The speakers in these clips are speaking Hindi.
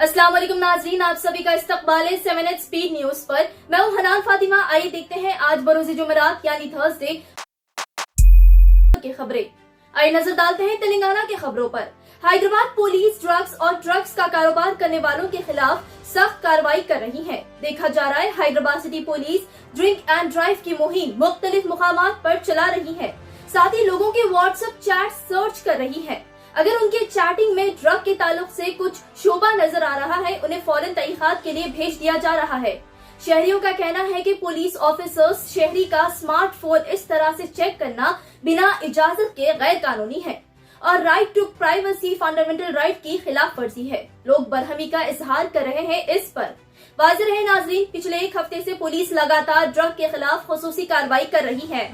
अस्सलाम वालेकुम नाजरीन, आप सभी का इस्तकबाल है 7 स्पीड न्यूज पर। मैं हूं हनान फातिमा। आइए देखते हैं आज बरोज़ जुमेरात यानी थर्सडे की खबरें। आइए नजर डालते हैं तेलंगाना की खबरों पर। हैदराबाद पुलिस ड्रग्स और ड्रग्स का कारोबार करने वालों के खिलाफ सख्त कार्रवाई कर रही है। देखा जा रहा है Hyderabad city police drink and drive की मुहिम मुख्तलिफ मुकामात पर चला रही है। साथ ही लोगों के व्हाट्सएप चैट सर्च कर रही है। अगर उनके चैटिंग में ड्रग के ताल्लुक से कुछ शोबा नजर आ रहा है, उन्हें फौरन तहकीकात के लिए भेज दिया जा रहा है। शहरियों का कहना है कि पुलिस ऑफिसर्स शहरी का स्मार्टफोन इस तरह से चेक करना बिना इजाजत के गैर कानूनी है और right to privacy fundamental right की खिलाफ वर्जी है। लोग बरहमी का इजहार कर रहे हैं इस पर। वाज़ेह रहे नाजरीन, पिछले एक हफ्ते से पुलिस लगातार ड्रग के खिलाफ खुसूसी कार्रवाई कर रही है।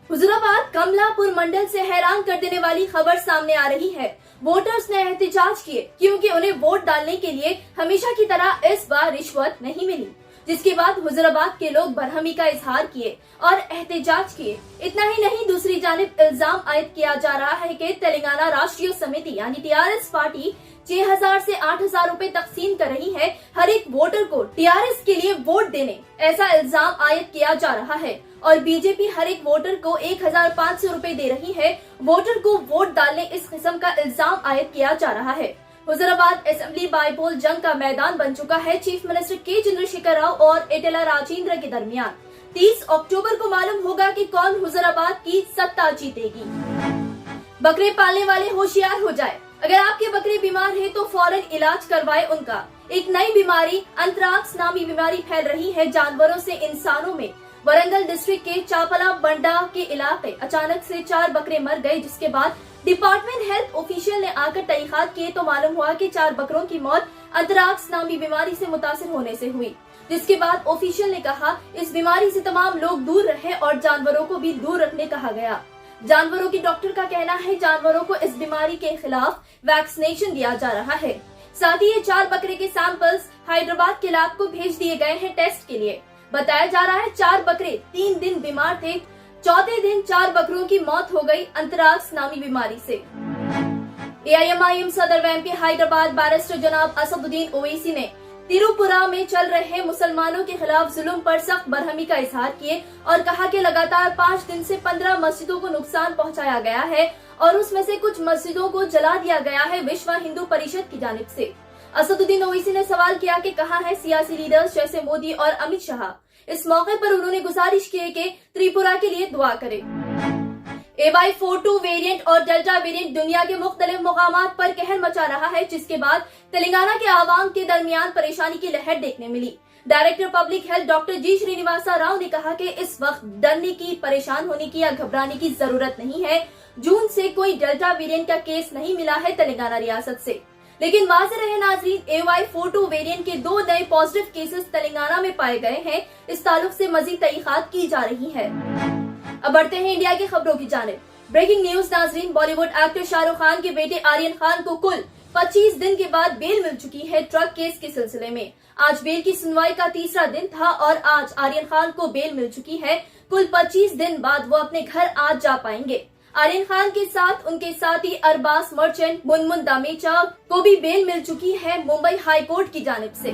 हुजूराबाद कमलापुर मंडल से हैरान कर देने वाली खबर सामने आ रही है। वोटर्स ने एहतजाज किए क्योंकि उन्हें वोट डालने के लिए हमेशा की तरह इस बार रिश्वत नहीं मिली, जिसके बाद हुजूराबाद के लोग बरहमी का इजहार किए और एहतजाज किए। इतना ही नहीं, दूसरी जानिब इल्जाम आयद किया जा रहा है कि तेलंगाना राष्ट्रीय समिति यानी टीआरएस पार्टी 6000 से 8000 रुपए तकसीम कर रही है हर एक वोटर को टीआरएस के लिए वोट देने, ऐसा इल्जाम आयद किया जा रहा है। और बीजेपी हर एक वोटर को 1500 रुपए दे रही है वोटर को वोट डालने, इस किस्म का इल्जाम आयद किया जा रहा है। हुजूराबाद असेंबली बाईपोल जंग का मैदान बन चुका है चीफ मिनिस्टर के चंद्रशेखर राव और एटेला राजेंद्र के दरमियान। 30 अक्टूबर को मालूम होगा कि कौन हुजूराबाद की सत्ता जीतेगी। बकरे पालने वाले होशियार हो जाए। अगर आपके बकरे बीमार है तो फौरन इलाज करवाए उनका। एक नई बीमारी अंथ्राक्स नामी बीमारी फैल रही है जानवरों से इंसानों में। वरंगल डिस्ट्रिक्ट के चापला बंडा के इलाके अचानक से 4 बकरे मर गए, जिसके बाद डिपार्टमेंट हेल्थ ऑफिशियल ने आकर तहकीकात किए तो मालूम हुआ कि 4 बकरों की मौत अंथ्राक्स नामी बीमारी से मुतासिर होने से हुई। जिसके बाद ऑफिशियल ने कहा इस बीमारी से तमाम लोग दूर रहे और जानवरों को भी दूर रखने कहा गया। जानवरों की डॉक्टर का कहना है जानवरों को इस बीमारी के खिलाफ वैक्सीनेशन दिया जा रहा है। साथ ही ये 4 बकरे के सैंपल्स हैदराबाद के लैब को भेज दिए गए हैं टेस्ट के लिए। बताया जा रहा है 4 बकरे 3 दिन बीमार थे। चौथे दिन 4 बकरों की मौत हो गई अंथ्राक्स नामी बीमारी से। एआईएमआईएम सदर एमपी हैदराबाद बैरिस्टर जनाब असदुद्दीन ओवैसी ने तिरुपुरा में चल रहे मुसलमानों के खिलाफ जुल्म पर सख्त बरहमी का इजहार किए और कहा कि लगातार 5 दिन से 15 मस्जिदों को नुकसान पहुंचाया गया है और उसमें से कुछ मस्जिदों को जला दिया गया है विश्व हिंदू परिषद की जानिब से। असदुद्दीन ओवैसी ने सवाल किया कि कहा है सियासी लीडर्स जैसे मोदी और अमित शाह। इस मौके पर उन्होंने गुजारिश की कि त्रिपुरा के लिए दुआ करें। AY42 वेरिएंट और डेल्टा वेरिएंट दुनिया के मुख्तलिफ मुकामात पर कहर मचा रहा है, जिसके बाद तेलंगाना के आवाम के दरमियान परेशानी की लहर देखने मिली। डायरेक्टर पब्लिक हेल्थ डॉक्टर जी श्रीनिवासा राव ने कहा कि इस वक्त डरने की, परेशान होने की या घबराने की जरूरत नहीं है। जून से कोई डेल्टा वेरिएंट का केस नहीं मिला है तेलंगाना रियासत से। लेकिन वाज़ेह रहे नाजरीन, AY42 वेरिएंट के 2 नए पॉजिटिव केसेस तेलंगाना में पाए गए हैं। इस ताल्लुक से मजीद तहकीकात की जा रही है। अब बढ़ते हैं इंडिया की खबरों की जानिब। ब्रेकिंग न्यूज नाजरीन, बॉलीवुड एक्टर शाहरुख खान के बेटे आर्यन खान को कुल 25 दिन के बाद बेल मिल चुकी है ड्रग केस के सिलसिले में। आज बेल की सुनवाई का तीसरा दिन था और आज आर्यन खान को बेल मिल चुकी है। कुल 25 दिन बाद वो अपने घर आज जा पाएंगे। आर्यन खान के साथ उनके साथी अरबाज मर्चेंट मुनमुन दामेचा को भी बेल मिल चुकी है मुंबई हाई कोर्ट की जानिब से।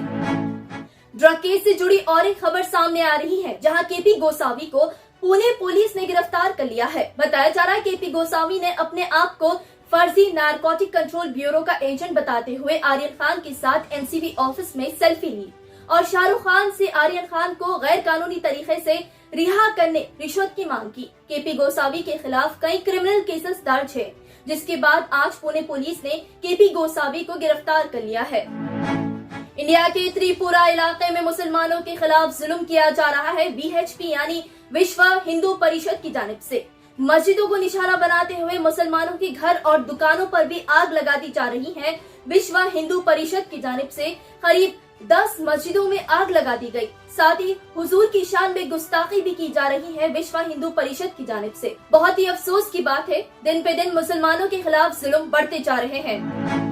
ड्रग केस से जुड़ी और एक खबर सामने आ रही है, जहां केपी गोसावी को पुणे पुलिस ने गिरफ्तार कर लिया है। बताया जा रहा है केपी गोसावी ने अपने आप को फर्जी नारकोटिक कंट्रोल ब्यूरो का एजेंट बताते हुए आर्यन खान के साथ एनसीबी ऑफिस में सेल्फी ली और शाहरुख खान से आर्यन खान को गैर कानूनी तरीके से रिहा करने रिश्वत की मांग की। केपी गोसावी के खिलाफ कई क्रिमिनल केसेस दर्ज है, जिसके बाद आज पुणे पुलिस ने केपी गोसावी को गिरफ्तार कर लिया है। इंडिया के त्रिपुरा इलाके में मुसलमानों के खिलाफ जुल्म किया जा रहा है। VHP यानी विश्व हिंदू परिषद की जानिब से मस्जिदों को निशाना बनाते हुए मुसलमानों के घर और दुकानों पर भी आग लगा दी जा रही है। विश्व हिंदू परिषद की जानिब से करीब 10 मस्जिदों में आग लगा दी गई। साथ ही हुजूर की शान में गुस्ताखी भी की जा रही है विश्व हिंदू परिषद की जानिब से। बहुत ही अफसोस की बात है, दिन पे दिन मुसलमानों के खिलाफ जुल्म बढ़ते जा रहे हैं।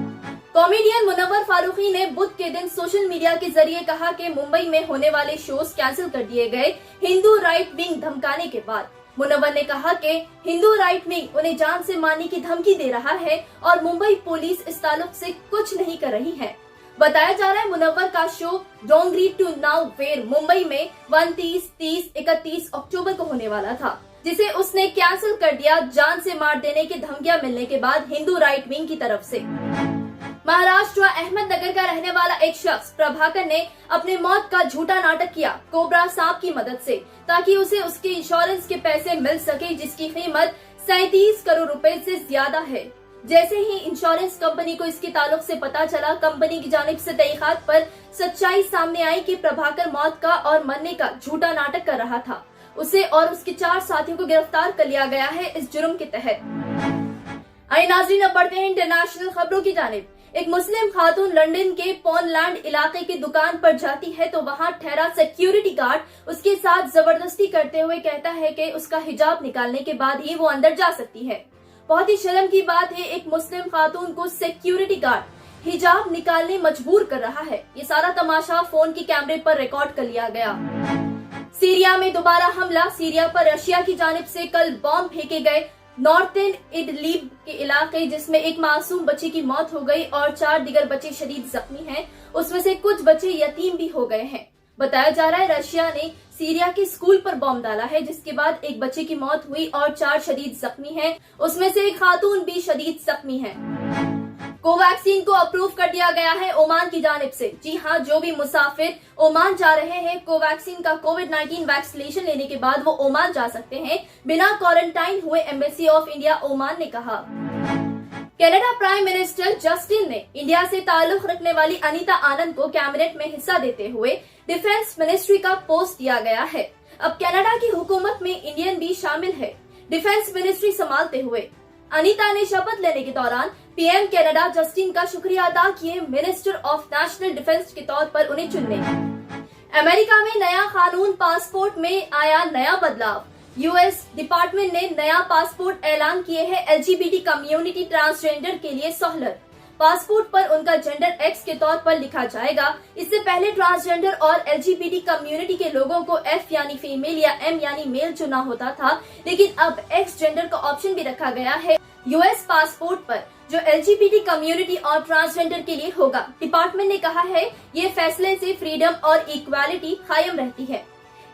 कॉमेडियन मुनव्वर फारूकी ने बुध के दिन सोशल मीडिया के जरिए कहा कि मुंबई में होने वाले शोज कैंसिल कर दिए गए हिंदू राइट विंग धमकाने के बाद। मुनव्वर ने कहा कि हिंदू राइट विंग उन्हें जान से मारने की धमकी दे रहा है और मुंबई पुलिस इस ताल्लुक से कुछ नहीं कर रही है। बताया जा रहा है मुनव्वर का show Dongri to nowhere Mumbai में 29, 30, 31 अक्टूबर को होने वाला था, जिसे उसने कैंसिल कर दिया जान से मार देने की धमकियां मिलने के बाद हिंदू राइट विंग की तरफ से। महाराष्ट्र अहमदनगर का रहने वाला एक शख्स प्रभाकर ने अपने मौत का झूठा नाटक किया कोबरा सांप की मदद से, ताकि उसे उसके इंश्योरेंस के पैसे मिल सके, जिसकी कीमत 37 करोड़ रुपए से ज्यादा है। जैसे ही इंश्योरेंस कंपनी को इसके ताल्लुक से पता चला, कंपनी की जानिब से तहकीकात पर सच्चाई सामने आई कि प्रभाकर मौत का और मरने का झूठा नाटक कर रहा था। उसे और उसके 4 साथियों को गिरफ्तार कर लिया गया है इस जुर्म के तहत। आइए नाज़रीन, अब बढ़ते हैं इंटरनेशनल खबरों की जानिब। एक मुस्लिम खातून लंदन के पोनलैंड इलाके की दुकान पर जाती है तो वहां ठहरा सिक्योरिटी गार्ड उसके साथ जबरदस्ती करते हुए कहता है कि उसका हिजाब निकालने के बाद ही वो अंदर जा सकती है। बहुत ही शर्म की बात है, एक मुस्लिम खातून को सिक्योरिटी गार्ड हिजाब निकालने मजबूर कर रहा है। ये सारा तमाशा फोन के कैमरे पर रिकॉर्ड कर लिया गया। सीरिया में दोबारा हमला। सीरिया पर रशिया की जानिब से कल बॉम्ब फेंके गए नॉर्थर्न इडलिब के इलाके, जिसमें एक मासूम बच्चे की मौत हो गई और 4 दीगर बच्चे शदीद जख्मी हैं। उसमें से कुछ बच्चे यतीम भी हो गए हैं। बताया जा रहा है रशिया ने सीरिया के स्कूल पर बॉम्ब डाला है, जिसके बाद एक बच्चे की मौत हुई और 4 शदीद जख्मी हैं। उसमें से एक खातून भी शदीद जख्मी है। कोवैक्सीन को अप्रूव कर दिया गया है ओमान की जानिब से। जी हां, जो भी मुसाफिर ओमान जा रहे हैं, कोवैक्सीन का कोविड-19 वैक्सीनेशन लेने के बाद वो ओमान जा सकते हैं बिना क्वारंटाइन हुए, एम्बेसी ऑफ इंडिया ओमान ने कहा। कनाडा प्राइम मिनिस्टर जस्टिन ने इंडिया से ताल्लुक रखने वाली अनीता आनंद को कैबिनेट में हिस्सा देते हुए डिफेंस मिनिस्ट्री का पोस्ट दिया गया है। अब कनाडा की हुकूमत में इंडियन भी शामिल है। डिफेंस मिनिस्ट्री संभालते हुए अनीता ने शपथ लेने के दौरान पीएम कनाडा जस्टिन का शुक्रिया अदा किए मिनिस्टर ऑफ नेशनल डिफेंस के तौर पर उन्हें चुनने। अमेरिका में नया कानून, पासपोर्ट में आया नया बदलाव। यूएस डिपार्टमेंट ने नया पासपोर्ट ऐलान किए हैं एलजीबीटी कम्युनिटी ट्रांसजेंडर के लिए सहूलत। पासपोर्ट पर उनका जेंडर एक्स के तौर पर लिखा जाएगा। इससे पहले ट्रांसजेंडर और एलजीबीटी कम्युनिटी के लोगों को एफ यानी फीमेल या एम यानी मेल चुना होता था, लेकिन अब एक्स जेंडर का ऑप्शन भी रखा गया है यूएस पासपोर्ट पर, जो एलजीबीटी कम्युनिटी और ट्रांसजेंडर के लिए होगा। डिपार्टमेंट ने कहा है ये फैसले से फ्रीडम और इक्वालिटी कायम रहती है।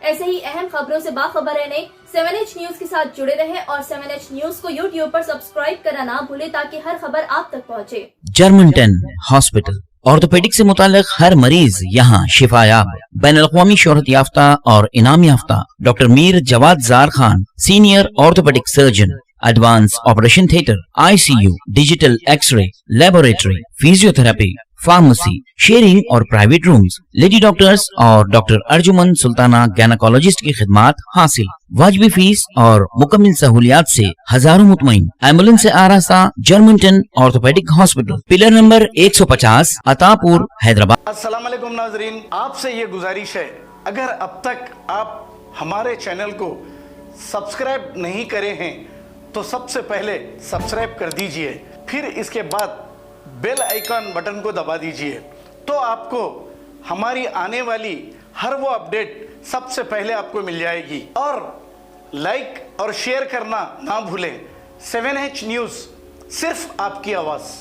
ऐसे ही अहम खबरों से बाखबर रहने 7H न्यूज के साथ जुड़े रहें और 7H न्यूज को YouTube पर सब्सक्राइब करना ना भूलें, ताकि हर खबर आप तक पहुंचे। जर्मनटन हॉस्पिटल ऑर्थोपेडिक से मुताल्लिक हर मरीज यहाँ शिफायाब। बैनुल-अक़वामी शोहरत याफ्ता और इनाम याफ्ता doctor Mir Jawad Jar Khan, senior orthopedic surgeon, advance operation theatre, ICU, digital x-ray, laboratory, physiotherapy, pharmacy, sharing और प्राइवेट रूम्स, लेडी डॉक्टर्स और डॉक्टर अर्जुमन सुल्ताना गैनाकोलॉजिस्ट की खिदमात हासिल। वाजिबी फीस और मुकम्मल सहूलियात से हजारों मुतमईन। एम्बुलेंस से आरास्ता Germanton orthopedic hospital, pillar number 150, Attapur, Hyderabad. अस्सलाम वालेकुम नाजरीन, आपसे ये गुजारिश है, अगर अब तक आप हमारे चैनल को सब्सक्राइब नहीं करे हैं तो सबसे पहले सब्सक्राइब कर दीजिए, फिर इसके बाद बेल आइकन बटन को दबा दीजिए, तो आपको हमारी आने वाली हर वो अपडेट सबसे पहले आपको मिल जाएगी। और लाइक और शेयर करना ना भूलें। 7H न्यूज़, सिर्फ आपकी आवाज़।